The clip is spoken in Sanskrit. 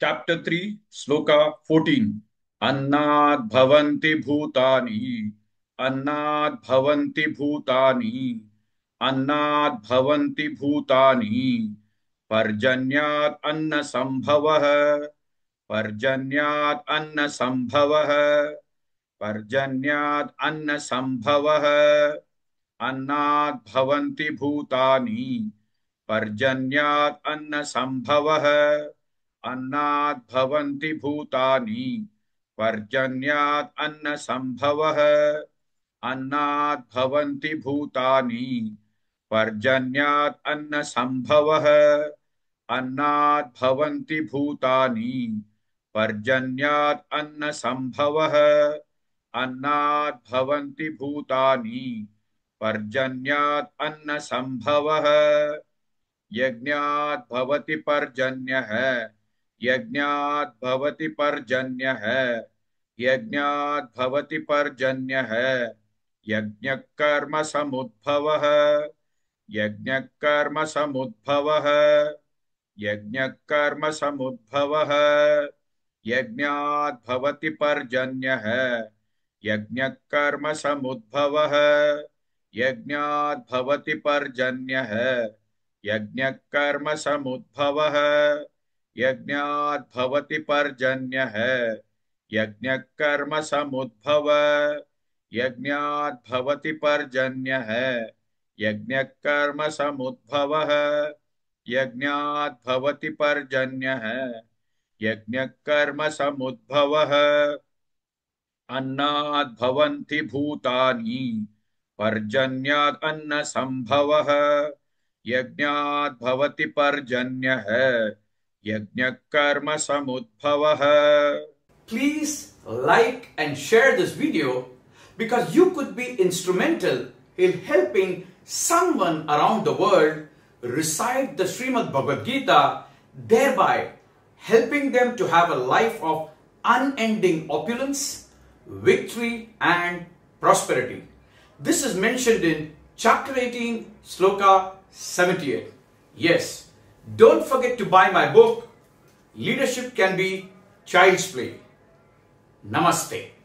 Chapter 3, Sloka 14. Annad bhavanti bhutani. Annad bhavanti bhutani. Annad bhavanti bhutani. Parjanyat anna sambhavah. Parjanyat anna sambhavah. Parjanyat anna sambhavah. Annad bhavanti bhutani. Parjanyat anna sambhavah. अन्नाद् भवन्ति भूतानि पर्जन्यात् अन्न संभवः अन्नाद् भवन्ति भूतानि पर्जन्यात् अन्न संभवः अन्नाद् भवन्ति भूतानि पर्जन्यात् अन्न संभवः अन्नाद् भवन्ति भूतानि पर्जन्यात् अन्न संभवः यज्ञात् भवति पर्जन्यः यज्ञात् भवति पर्जन्यः यज्ञात् भवति पर्जन्यः यज्ञकर्म समुद्भवः यज्ञकर्म समुद्भवः यज्ञकर्म समुद्भवः यज्ञात् भवति पर्जन्यः यज्ञकर्म समुद्भवः यज्ञात् भवति पर्जन्यः यज्ञकर्म समुद्भवः यज्ञात् भवति पर्जन्यः यज्ञकर्म समुद्भवः यज्ञात् भवति पर्जन्यः यज्ञकर्म समुद्भवः यज्ञात् भवति पर्जन्यः यज्ञकर्म समुद्भवः अन्नाद् भवन्ति भूतानि पर्जन्यात् अन्न संभवः यज्ञात् भवति पर्जन्यः यज्ञकर्म समुद्भवः. Please like and share this video because you could be instrumental in helping someone around the world recite the Srimad Bhagavad Gita, thereby helping them to have a life of unending opulence, victory and prosperity. This is mentioned in chapter 18, Sloka 78. Yes, don't forget to buy my book, Leadership Can Be Child's Play. Namaste.